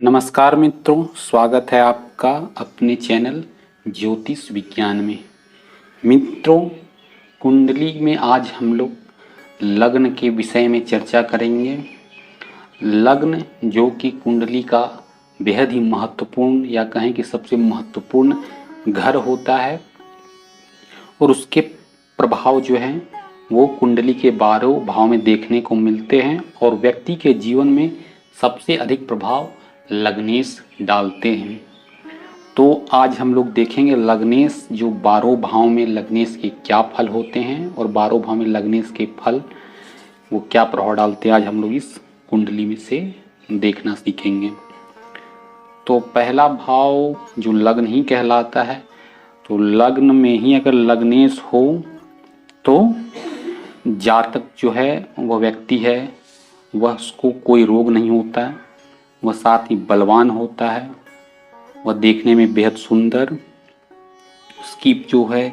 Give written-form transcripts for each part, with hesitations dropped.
नमस्कार मित्रों, स्वागत है आपका अपने चैनल ज्योतिष विज्ञान में। मित्रों, कुंडली में आज हम लोग लग्न के विषय में चर्चा करेंगे। लग्न जो कि कुंडली का बेहद ही महत्वपूर्ण या कहें कि सबसे महत्वपूर्ण घर होता है और उसके प्रभाव जो हैं वो कुंडली के 12 भाव में देखने को मिलते हैं और व्यक्ति के जीवन में सबसे अधिक प्रभाव लग्नेश डालते हैं। तो आज हम लोग देखेंगे लग्नेश जो 12 भाव में लग्नेश के क्या फल होते हैं और 12 भाव में लग्नेश के फल वो क्या प्रभाव डालते हैं, आज हम लोग इस कुंडली में से देखना सीखेंगे। तो पहला भाव जो लग्न ही कहलाता है, तो लग्न में ही अगर लग्नेश हो तो जातक जो है वह व्यक्ति है वह उसको कोई रोग नहीं होता है, वह साथ ही बलवान होता है, वह देखने में बेहद सुंदर, उसकी जो है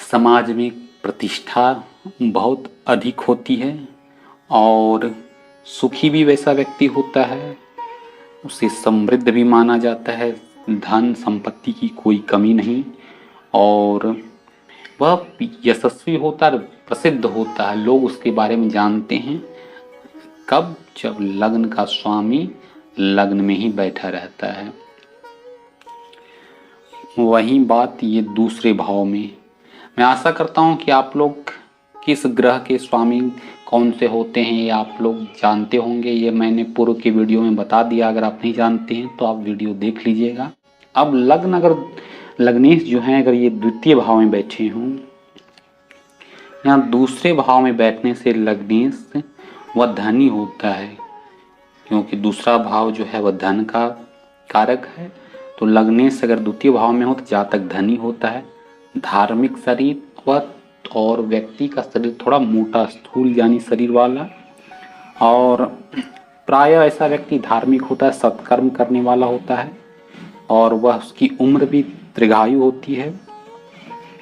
समाज में प्रतिष्ठा बहुत अधिक होती है और सुखी भी वैसा व्यक्ति होता है, उसे समृद्ध भी माना जाता है, धन संपत्ति की कोई कमी नहीं और वह यशस्वी होता है, प्रसिद्ध होता है, लोग उसके बारे में जानते हैं। कब? जब लग्न का स्वामी लग्न में ही बैठा रहता है। वही बात ये दूसरे भाव में। मैं आशा करता हूँ कि आप लोग किस ग्रह के स्वामी कौन से होते हैं ये आप लोग जानते होंगे। ये मैंने पूर्व के वीडियो में बता दिया, अगर आप नहीं जानते हैं तो आप वीडियो देख लीजिएगा। अब लग्न अगर लग्नेश जो है अगर ये द्वितीय भाव में बैठे हों, यहाँ दूसरे भाव में बैठने से लग्नेश वह धनी होता है, क्योंकि दूसरा भाव जो है वह धन का कारक है। तो लग्नेश अगर द्वितीय भाव में हो तो जातक धनी होता है, धार्मिक शरीर वह और व्यक्ति का शरीर थोड़ा मोटा स्थूल यानी शरीर वाला, और प्रायः ऐसा व्यक्ति धार्मिक होता है, सत्कर्म करने वाला होता है और वह उसकी उम्र भी दीर्घायु होती है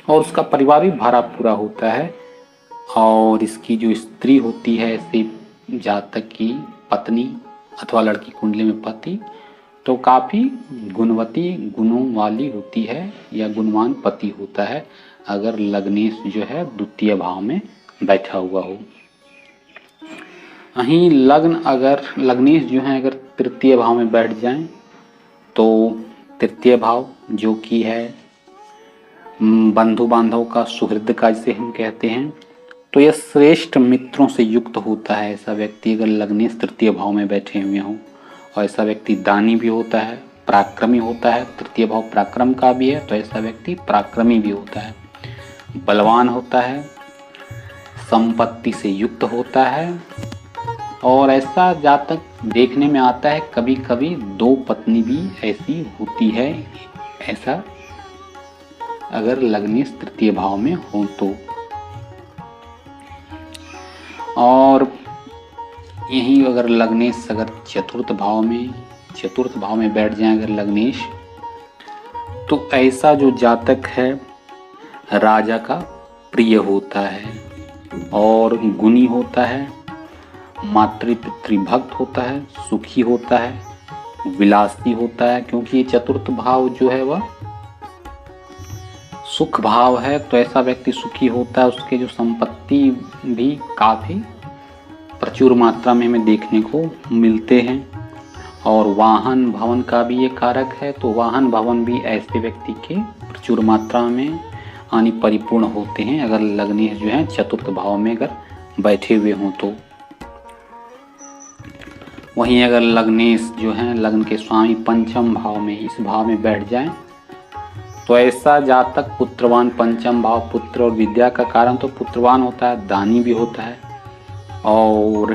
और उसका परिवार भी भरा पूरा होता है। और इसकी जो स्त्री होती है ऐसे जातक की पत्नी अथवा लड़की कुंडली में पति तो काफ़ी गुणवती गुणों वाली होती है या गुणवान पति होता है, अगर लग्नेश जो है द्वितीय भाव में बैठा हुआ हो। वहीं लग्न अगर लग्नेश जो है अगर तृतीय भाव में बैठ जाएं तो तृतीय भाव जो कि है बंधु बांधव का, सुहृद का जिसे हम कहते हैं, तो यह श्रेष्ठ मित्रों से युक्त होता है। ऐसा व्यक्ति अगर लग्नेश तृतीय भाव में बैठे हुए हों, और ऐसा व्यक्ति दानी भी होता है, पराक्रमी होता है, तृतीय भाव पराक्रम का भी है तो ऐसा व्यक्ति पराक्रमी भी होता है, बलवान होता है, संपत्ति से युक्त होता है और ऐसा जातक देखने में आता है कभी कभी 2 पत्नी भी ऐसी होती है, ऐसा अगर लग्नेश तृतीय भाव में हो तो। और यही अगर लग्नेश अगर चतुर्थ भाव में बैठ जाए अगर लग्नेश, तो ऐसा जो जातक है राजा का प्रिय होता है और गुणी होता है, मातृपितृभक्त होता है, सुखी होता है, विलासी होता है, क्योंकि ये चतुर्थ भाव जो है वह सुख भाव है। तो ऐसा व्यक्ति सुखी होता है, उसके जो संपत्ति भी काफ़ी प्रचुर मात्रा में हमें देखने को मिलते हैं और वाहन भवन का भी ये कारक है, तो वाहन भवन भी ऐसे व्यक्ति के प्रचुर मात्रा में आनी परिपूर्ण होते हैं अगर लग्नेश जो है चतुर्थ भाव में अगर बैठे हुए हों तो। वहीं अगर लग्नेश जो है लग्न के स्वामी पंचम भाव में, इस भाव में बैठ जाएं तो ऐसा जातक पुत्रवान, पंचम भाव पुत्र और विद्या का कारण, तो पुत्रवान होता है, दानी भी होता है और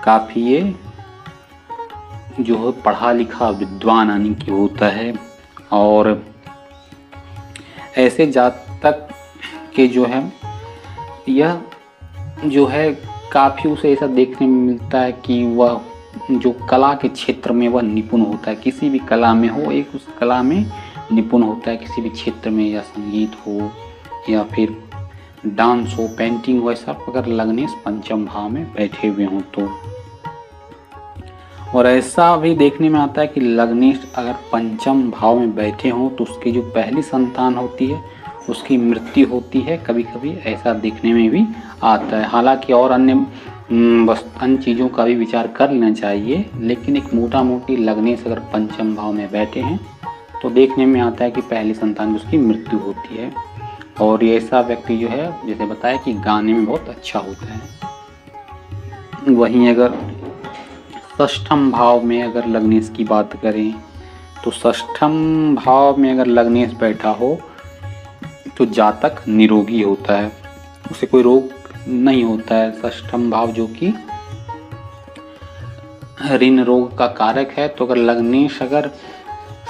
काफ़ी ये जो है पढ़ा लिखा विद्वान यानी कि होता है। और ऐसे जातक के जो है यह जो है काफ़ी उसे ऐसा देखने में मिलता है कि वह जो कला के क्षेत्र में वह निपुण होता है, किसी भी कला में हो, एक उस कला में निपुण होता है, किसी भी क्षेत्र में, या संगीत हो या फिर डांस हो, पेंटिंग हो, ऐसा अगर लग्नेश पंचम भाव में बैठे हुए हों तो। और ऐसा भी देखने में आता है कि लग्नेश अगर पंचम भाव में बैठे हों तो उसकी जो पहली संतान होती है उसकी मृत्यु होती है, कभी कभी ऐसा देखने में भी आता है। हालांकि और अन्य अन्य चीज़ों का भी विचार कर लेना चाहिए, लेकिन एक मोटा मोटी लग्नेश अगर पंचम भाव में बैठे हैं तो देखने में आता है कि पहली संतान उसकी मृत्यु होती है। और ये ऐसा व्यक्ति जो है, जैसे बताया कि गाने में बहुत अच्छा होता है। वहीं अगर षष्ठम भाव में अगर लग्नेश की बात करें तो षष्ठम भाव में अगर लग्नेश बैठा हो तो जातक निरोगी होता है, उसे कोई रोग नहीं होता है। षष्ठम भाव जो कि ऋण रोग का कारक है, तो अगर लग्नेश अगर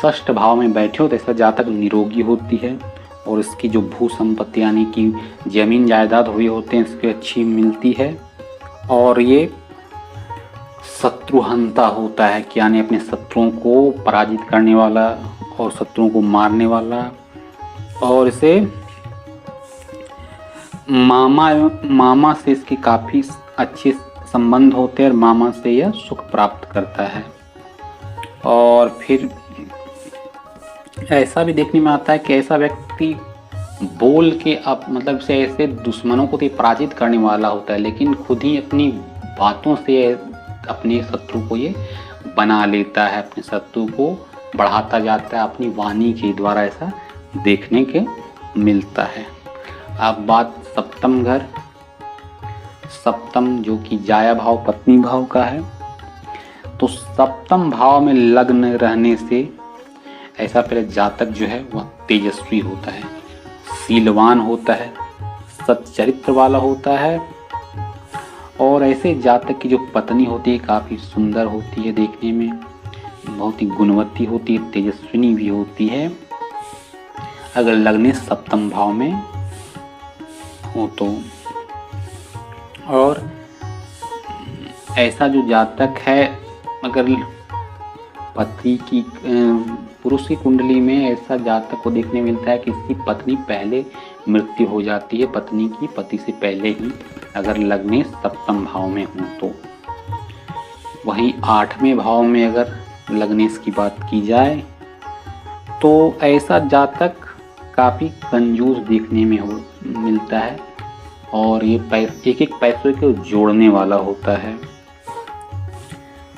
षष्ठ भाव में बैठे हो तो ऐसा जातक निरोगी होती है। और इसकी जो भू संपत्ति यानी कि जमीन जायदाद हुई होते हैं इसकी अच्छी मिलती है। और ये शत्रुहंता होता है कि यानी अपने शत्रुओं को पराजित करने वाला और शत्रुओं को मारने वाला। और इसे मामा से इसके काफ़ी अच्छे संबंध होते हैं और मामा से यह सुख प्राप्त करता है। और फिर ऐसा भी देखने में आता है कि ऐसा व्यक्ति बोल के अब मतलब से ऐसे दुश्मनों को तो पराजित करने वाला होता है, लेकिन खुद ही अपनी बातों से अपने शत्रु को ये बना लेता है, अपने शत्रु को बढ़ाता जाता है अपनी वाणी के द्वारा, ऐसा देखने के मिलता है। अब बात सप्तम घर, सप्तम जो कि जाया भाव पत्नी भाव का है, तो सप्तम भाव में लग्न रहने से ऐसा पहले जातक जो है वह तेजस्वी होता है, शीलवान होता है, सच्चरित्र वाला होता है। और ऐसे जातक की जो पत्नी होती है काफ़ी सुंदर होती है, देखने में बहुत ही गुणवती होती है, तेजस्विनी भी होती है अगर लग्नेश सप्तम भाव में हो तो। और ऐसा जो जातक है अगर पति की पुरुष की कुंडली में ऐसा जातक को देखने मिलता है कि इसकी पत्नी पहले मृत्यु हो जाती है, पत्नी की पति से पहले ही, अगर लग्नेश सप्तम भाव में हो तो। वहीं आठवें भाव में अगर लग्नेश की बात की जाए तो ऐसा जातक काफ़ी कंजूस देखने में मिलता है और ये एक एक पैसे को जोड़ने वाला होता है।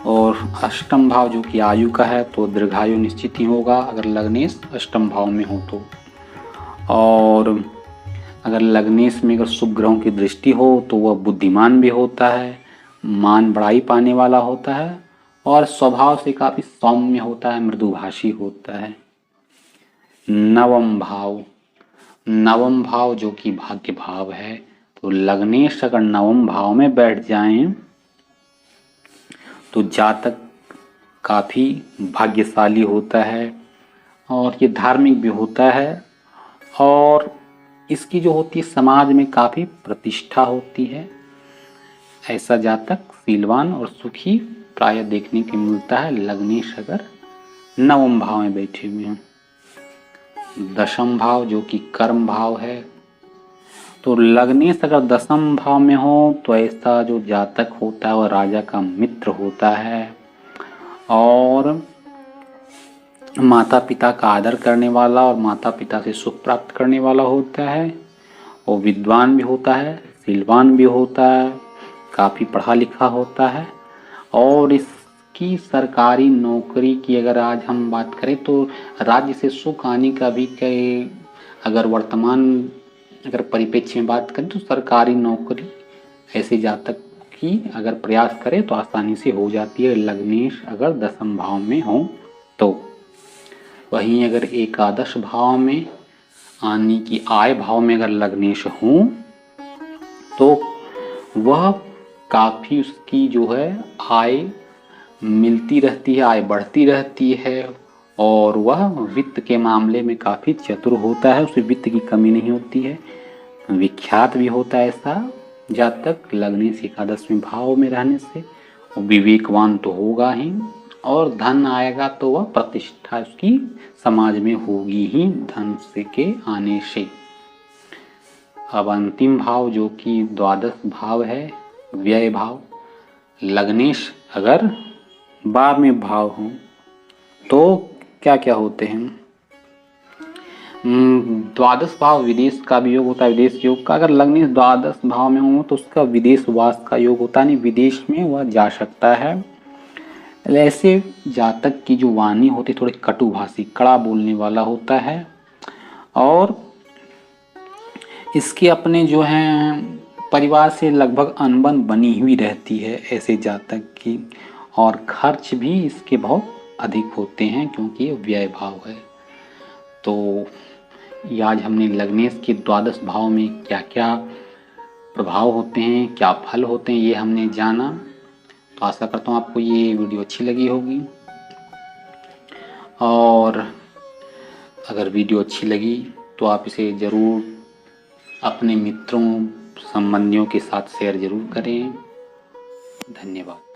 और अष्टम भाव जो कि आयु का है तो दीर्घायु निश्चित ही होगा अगर लग्नेश अष्टम भाव में हो तो। और अगर लग्नेश में अगर शुभ ग्रहों की दृष्टि हो तो वह बुद्धिमान भी होता है, मान बढ़ाई पाने वाला होता है और स्वभाव से काफ़ी सौम्य होता है, मृदुभाषी होता है। नवम भाव, नवम भाव जो कि भाग्य भाव है, तो लग्नेश अगर नवम भाव में बैठ जाएं तो जातक काफ़ी भाग्यशाली होता है और ये धार्मिक भी होता है और इसकी जो होती है समाज में काफ़ी प्रतिष्ठा होती है। ऐसा जातक शीलवान और सुखी प्राय देखने को मिलता है लग्नेश अगर नवम भाव में बैठे हुए हैं। दशम भाव जो कि कर्म भाव है, तो लग्नेश अगर दशम भाव में हो तो ऐसा जो जातक होता है वह राजा का मित्र होता है और माता पिता का आदर करने वाला और माता पिता से सुख प्राप्त करने वाला होता है। वो विद्वान भी होता है, शीलवान भी होता है, काफ़ी पढ़ा लिखा होता है। और इसकी सरकारी नौकरी की अगर आज हम बात करें तो राज्य से सुख आने का भी कई अगर वर्तमान अगर परिप्रेक्ष्य में बात करें तो सरकारी नौकरी ऐसे जातक की अगर प्रयास करे तो आसानी से हो जाती है लग्नेश अगर दशम भाव में हो तो। वहीं अगर एकादश भाव में यानी कि आय भाव में अगर लग्नेश हो तो वह काफ़ी उसकी जो है आय मिलती रहती है, आय बढ़ती रहती है और वह वित्त के मामले में काफ़ी चतुर होता है, उसे वित्त की कमी नहीं होती है, विख्यात भी होता है ऐसा जातक लग्नेश एकादशवें भाव में रहने से। विवेकवान तो होगा ही और धन आएगा तो वह प्रतिष्ठा उसकी समाज में होगी ही धन से के आने से। अब अंतिम भाव जो कि द्वादश भाव है व्यय भाव, लग्नेश अगर बार में भाव हों तो क्या क्या होते हैं। द्वादश भाव विदेश का भी योग होता है, विदेश योग का। अगर लग्न द्वादश भाव में हो तो उसका विदेशवास का योग होता है, नहीं विदेश में वह जा सकता है। ऐसे जातक की जो वाणी होती है थोड़ी कटुभाषी, कड़ा बोलने वाला होता है, और इसके अपने जो हैं परिवार से लगभग अनबन बनी हुई रहती है ऐसे जातक की, और खर्च भी इसके बहुत अधिक होते हैं क्योंकि ये व्यय भाव है। तो ये आज हमने लग्नेश के द्वादश भाव में क्या क्या प्रभाव होते हैं, क्या फल होते हैं, ये हमने जाना। तो आशा करता हूँ आपको ये वीडियो अच्छी लगी होगी, और अगर वीडियो अच्छी लगी तो आप इसे ज़रूर अपने मित्रों संबंधियों के साथ शेयर ज़रूर करें। धन्यवाद।